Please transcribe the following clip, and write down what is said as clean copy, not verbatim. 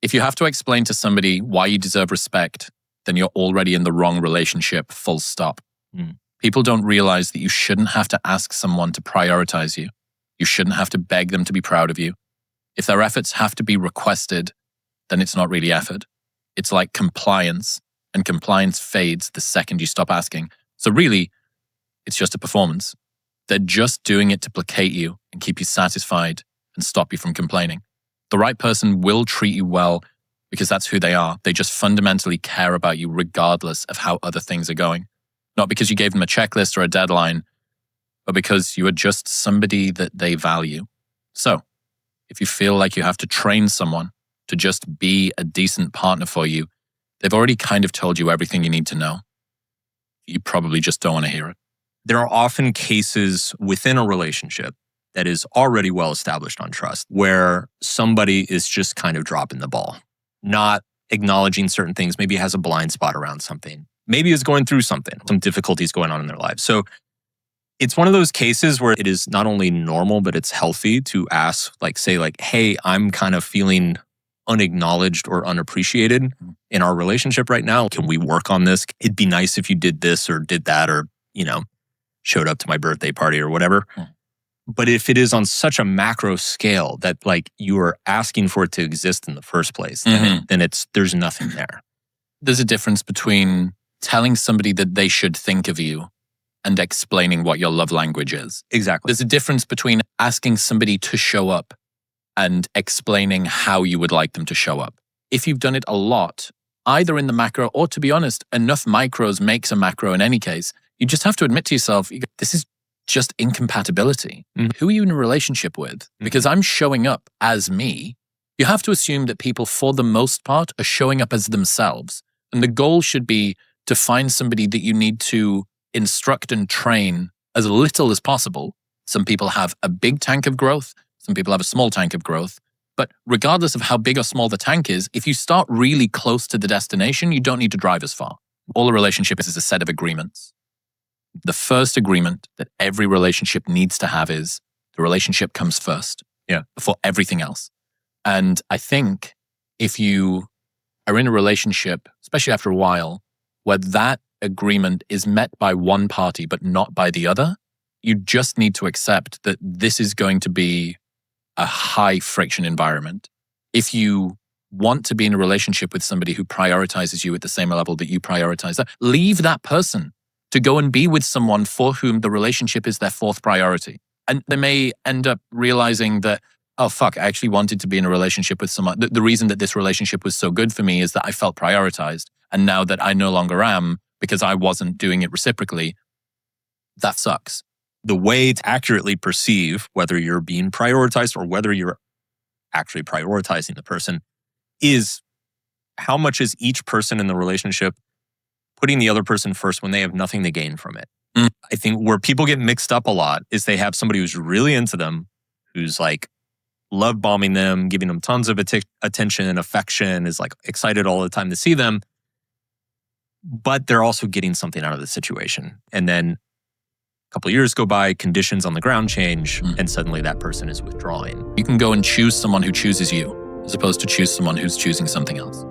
If you have to explain to somebody why you deserve respect, then you're already in the wrong relationship, full stop. People don't realize that you shouldn't have to ask someone to prioritize you. You shouldn't have to beg them to be proud of you. If their efforts have to be requested, then it's not really effort. It's like compliance, and compliance fades the second you stop asking. So really, it's just a performance. They're just doing it to placate you and keep you satisfied and stop you from complaining. The right person will treat you well because that's who they are. They just fundamentally care about you regardless of how other things are going. Not because you gave them a checklist or a deadline, but because you are just somebody that they value. So, if you feel like you have to train someone to just be a decent partner for you, they've already kind of told you everything you need to know. You probably just don't want to hear it. There are often cases within a relationship that is already well established on trust where somebody is just kind of dropping the ball, not acknowledging certain things, maybe has a blind spot around something, maybe is going through something, some difficulties going on in their lives. So it's one of those cases where it is not only normal, but it's healthy to ask, say, hey, I'm kind of feeling unacknowledged or unappreciated in our relationship right now. Can we work on this? It'd be nice if you did this or did that or, showed up to my birthday party or whatever. But if it is on such a macro scale that you are asking for it to exist in the first place, then there's nothing there. There's a difference between telling somebody that they should think of you and explaining what your love language is. Exactly. There's a difference between asking somebody to show up and explaining how you would like them to show up. If you've done it a lot, either in the macro or, to be honest, enough micros makes a macro in any case, you just have to admit to yourself, this is just incompatibility. Who are you in a relationship with? Because I'm showing up as me. You have to assume that people, for the most part, are showing up as themselves. And the goal should be to find somebody that you need to instruct and train as little as possible. Some people have a big tank of growth. Some people have a small tank of growth. But regardless of how big or small the tank is, if you start really close to the destination, you don't need to drive as far. All a relationship is a set of agreements. The first agreement that every relationship needs to have is the relationship comes first. Before everything else. And I think if you are in a relationship, especially after a while, where that agreement is met by one party but not by the other, you just need to accept that this is going to be a high friction environment. If you want to be in a relationship with somebody who prioritizes you at the same level that you prioritize that, leave that person to go and be with someone for whom the relationship is their fourth priority. And they may end up realizing that, oh, fuck, I actually wanted to be in a relationship with someone. The reason that this relationship was so good for me is that I felt prioritized. And now that I no longer am, because I wasn't doing it reciprocally, that sucks. The way to accurately perceive whether you're being prioritized or whether you're actually prioritizing the person is how much is each person in the relationship putting the other person first when they have nothing to gain from it. I think where people get mixed up a lot is they have somebody who's really into them, who's love bombing them, giving them tons of attention and affection, is excited all the time to see them. But they're also getting something out of the situation. And then a couple of years go by, conditions on the ground change, and suddenly that person is withdrawing. You can go and choose someone who chooses you, as opposed to choose someone who's choosing something else.